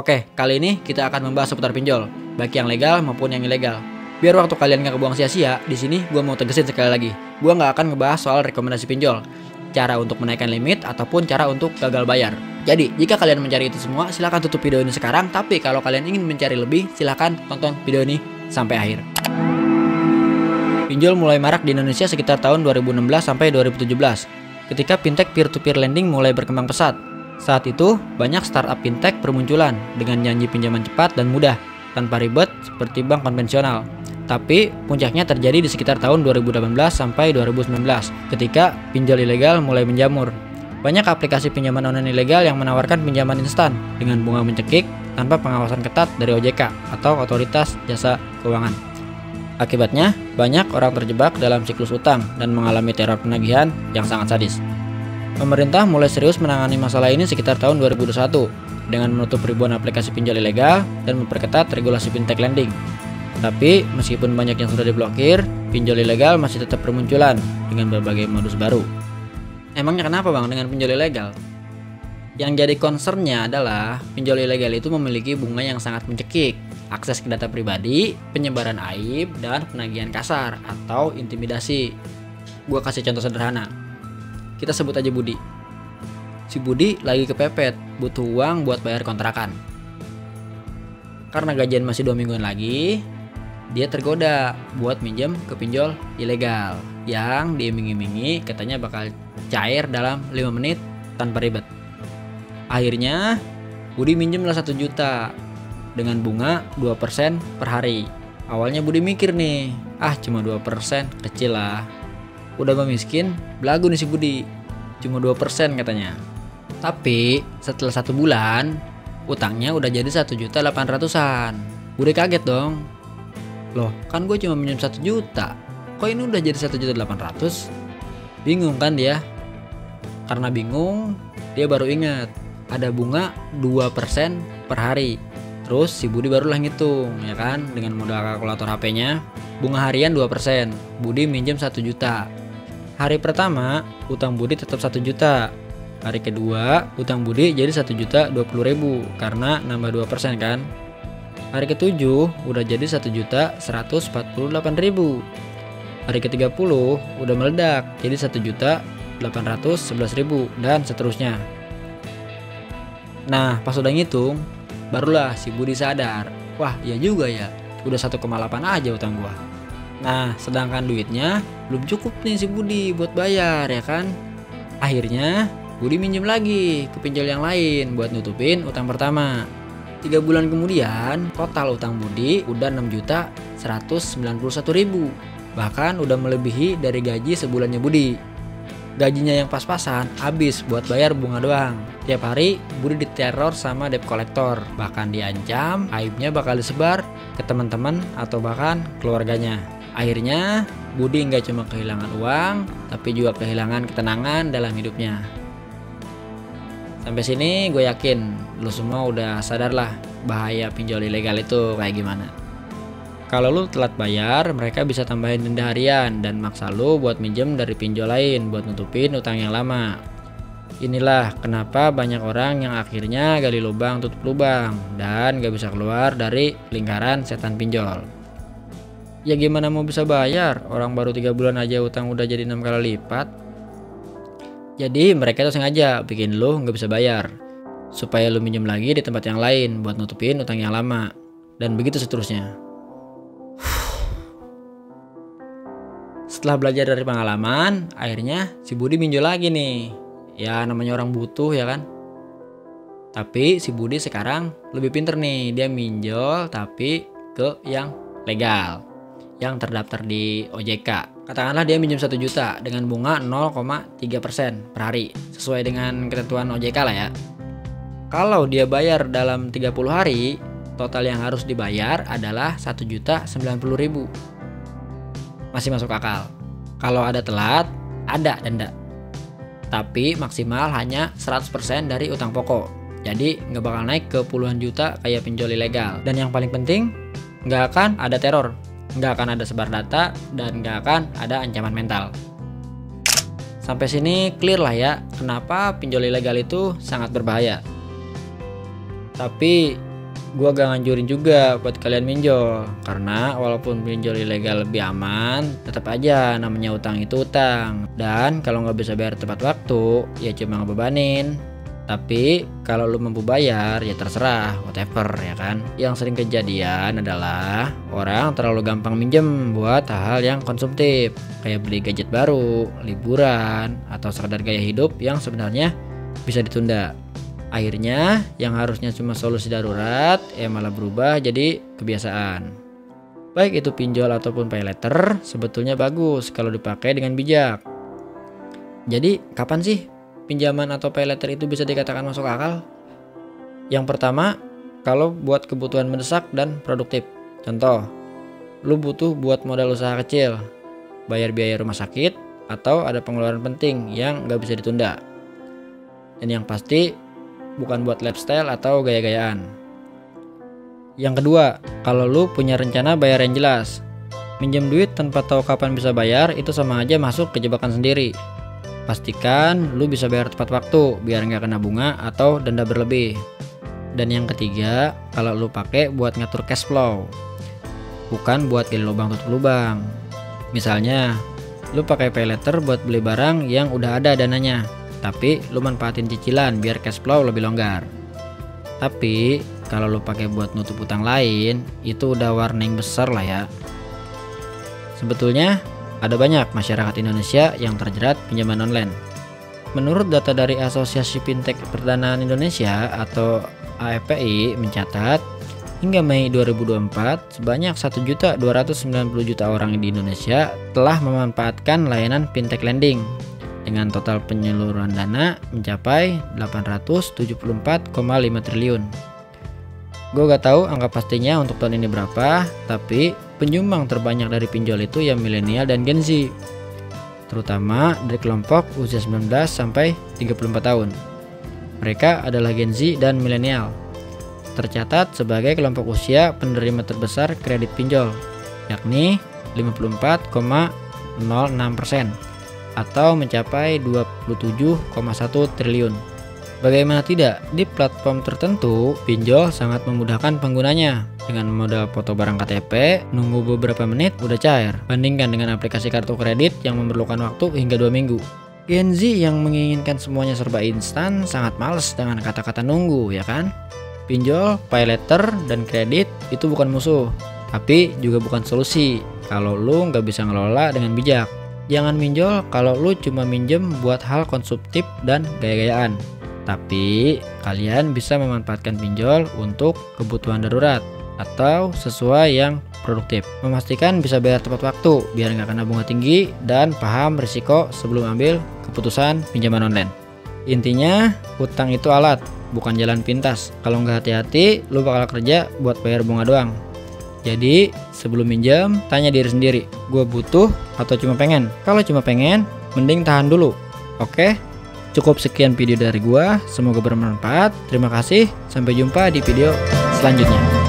Oke, kali ini kita akan membahas seputar pinjol, baik yang legal maupun yang ilegal. Biar waktu kalian gak kebuang sia-sia, di sini gue mau tegesin sekali lagi. Gue gak akan ngebahas soal rekomendasi pinjol, cara untuk menaikkan limit, ataupun cara untuk gagal bayar. Jadi, jika kalian mencari itu semua, silahkan tutup video ini sekarang. Tapi kalau kalian ingin mencari lebih, silahkan tonton video ini sampai akhir. Pinjol mulai marak di Indonesia sekitar tahun 2016 sampai 2017, ketika fintech peer-to-peer lending mulai berkembang pesat. Saat itu, banyak startup fintech bermunculan dengan janji pinjaman cepat dan mudah, tanpa ribet seperti bank konvensional. Tapi, puncaknya terjadi di sekitar tahun 2018 sampai 2019, ketika pinjol ilegal mulai menjamur. Banyak aplikasi pinjaman online ilegal yang menawarkan pinjaman instan dengan bunga mencekik tanpa pengawasan ketat dari OJK atau Otoritas Jasa Keuangan. Akibatnya, banyak orang terjebak dalam siklus utang dan mengalami teror penagihan yang sangat sadis. Pemerintah mulai serius menangani masalah ini sekitar tahun 2021 dengan menutup ribuan aplikasi pinjol ilegal dan memperketat regulasi fintech lending. Tapi meskipun banyak yang sudah diblokir, pinjol ilegal masih tetap bermunculan dengan berbagai modus baru. Emangnya kenapa bang dengan pinjol ilegal? Yang jadi concernnya adalah pinjol ilegal itu memiliki bunga yang sangat mencekik, akses ke data pribadi, penyebaran aib, dan penagihan kasar atau intimidasi. Gua kasih contoh sederhana. Kita sebut aja Budi. Si Budi lagi kepepet, butuh uang buat bayar kontrakan. Karena gajian masih 2 mingguan lagi, dia tergoda buat minjem ke pinjol ilegal yang diiming-imingi katanya bakal cair dalam 5 menit tanpa ribet. Akhirnya Budi minjemlah 1 juta dengan bunga 2% per hari. Awalnya Budi mikir nih, cuma 2%, kecil lah. Udah miskin, belagu nih si Budi, cuma 2% katanya. Tapi setelah 1 bulan, utangnya udah jadi 1.800.000-an. Budi kaget dong. Loh, kan gue cuma minjem 1 juta, kok ini udah jadi 1.800.000? Bingung kan dia? Karena bingung, dia baru ingat ada bunga 2% per hari. Terus si Budi barulah ngitung, ya kan, dengan modal kalkulator HP-nya. Bunga harian 2%, Budi minjem 1 juta. Hari pertama, utang Budi tetap 1 juta. Hari kedua, utang Budi jadi 1.020.000 karena nambah 2% kan. Hari ke-7 udah jadi 1.148.000. Hari ke-30 udah meledak jadi 1.811.000 dan seterusnya. Nah, pas udah ngitung, barulah si Budi sadar. Wah, iya juga ya. Udah 1,8 aja utang gua. Nah, sedangkan duitnya belum cukup nih si Budi buat bayar, ya kan? Akhirnya Budi minjem lagi ke pinjol yang lain buat nutupin utang pertama. 3 bulan kemudian, total utang Budi udah 6.191.000. Bahkan udah melebihi dari gaji sebulannya Budi. Gajinya yang pas-pasan habis buat bayar bunga doang. Tiap hari Budi diteror sama debt collector, bahkan diancam aibnya bakal disebar ke teman-teman atau bahkan keluarganya. Akhirnya Budi nggak cuma kehilangan uang, tapi juga kehilangan ketenangan dalam hidupnya. Sampai sini gue yakin lu semua udah sadar lah bahaya pinjol ilegal itu kayak gimana. Kalau lu telat bayar, mereka bisa tambahin denda harian dan maksa lu buat minjem dari pinjol lain buat nutupin utang yang lama. Inilah kenapa banyak orang yang akhirnya gali lubang tutup lubang dan gak bisa keluar dari lingkaran setan pinjol. Ya gimana mau bisa bayar, orang baru 3 bulan aja utang udah jadi 6 kali lipat. Jadi mereka tuh sengaja bikin lu gak bisa bayar, supaya lu minjem lagi di tempat yang lain buat nutupin utang yang lama. Dan begitu seterusnya. Setelah belajar dari pengalaman, akhirnya si Budi minjol lagi nih. Ya namanya orang butuh ya kan. Tapi si Budi sekarang lebih pinter nih, dia minjol tapi ke yang legal, yang terdaftar di OJK. Katakanlah dia minjem 1 juta dengan bunga 0,3% per hari, sesuai dengan ketentuan OJK lah ya. Kalau dia bayar dalam 30 hari, total yang harus dibayar adalah 1.090.000. Masih masuk akal. Kalau ada telat, ada denda. Tapi maksimal hanya 100% dari utang pokok. Jadi nggak bakal naik ke puluhan juta kayak pinjol ilegal. Dan yang paling penting, nggak akan ada teror, nggak akan ada sebar data, dan nggak akan ada ancaman mental. Sampai sini clear lah ya, kenapa pinjol ilegal itu sangat berbahaya. Tapi gua gak nganjurin juga buat kalian pinjol, karena walaupun pinjol ilegal lebih aman, tetap aja namanya utang itu utang. Dan kalau nggak bisa bayar tepat waktu, ya cuma ngebebanin. Tapi kalau lu mampu bayar, ya terserah, whatever ya kan. Yang sering kejadian adalah orang terlalu gampang minjem buat hal-hal yang konsumtif, kayak beli gadget baru, liburan, atau sekedar gaya hidup yang sebenarnya bisa ditunda. Akhirnya yang harusnya cuma solusi darurat, malah berubah jadi kebiasaan. Baik itu pinjol ataupun pay letter, sebetulnya bagus kalau dipakai dengan bijak. Jadi kapan sih pinjaman atau pay letter itu bisa dikatakan masuk akal? Yang pertama, kalau buat kebutuhan mendesak dan produktif. Contoh, lu butuh buat modal usaha kecil, bayar biaya rumah sakit, atau ada pengeluaran penting yang gak bisa ditunda. Dan yang pasti, bukan buat lifestyle atau gaya-gayaan. Yang kedua, kalau lu punya rencana bayar yang jelas. Minjem duit tanpa tahu kapan bisa bayar itu sama aja masuk ke jebakan sendiri. Pastikan lu bisa bayar tepat waktu biar nggak kena bunga atau denda berlebih. Dan yang ketiga, kalau lu pakai buat ngatur cash flow, bukan buat gali lubang tutup lubang. Misalnya, lu pakai pay letter buat beli barang yang udah ada dananya, tapi lu manfaatin cicilan biar cash flow lebih longgar. Tapi kalau lu pakai buat nutup utang lain, itu udah warning besar lah ya. Sebetulnya ada banyak masyarakat Indonesia yang terjerat pinjaman online. Menurut data dari Asosiasi Fintech Perdanaan Indonesia atau AFPI mencatat, hingga Mei 2024 sebanyak 1.290.000.000 orang di Indonesia telah memanfaatkan layanan fintech lending dengan total penyaluran dana mencapai 874,5 triliun. Gue gak tahu angka pastinya untuk tahun ini berapa, tapi penyumbang terbanyak dari pinjol itu ya milenial dan Gen Z, terutama dari kelompok usia 19 sampai 34 tahun. Mereka adalah Gen Z dan milenial. Tercatat sebagai kelompok usia penerima terbesar kredit pinjol, yakni 54,06% atau mencapai 27,1 triliun. Bagaimana tidak, di platform tertentu pinjol sangat memudahkan penggunanya. Dengan modal foto barang KTP, nunggu beberapa menit udah cair. Bandingkan dengan aplikasi kartu kredit yang memerlukan waktu hingga 2 minggu. Gen Z yang menginginkan semuanya serba instan sangat males dengan kata-kata nunggu, ya kan? Pinjol, pay letter, dan kredit itu bukan musuh, tapi juga bukan solusi kalau lu nggak bisa ngelola dengan bijak. Jangan minjol kalau lu cuma minjem buat hal konsumtif dan gaya-gayaan. Tapi kalian bisa memanfaatkan pinjol untuk kebutuhan darurat atau sesuai yang produktif. Memastikan bisa bayar tepat waktu biar nggak kena bunga tinggi dan paham risiko sebelum ambil keputusan pinjaman online. Intinya, utang itu alat, bukan jalan pintas. Kalau nggak hati-hati, lu bakal kerja buat bayar bunga doang. Jadi sebelum minjam, tanya diri sendiri, gue butuh atau cuma pengen? Kalau cuma pengen, mending tahan dulu. Oke? Cukup sekian video dari gua, semoga bermanfaat. Terima kasih, sampai jumpa di video selanjutnya.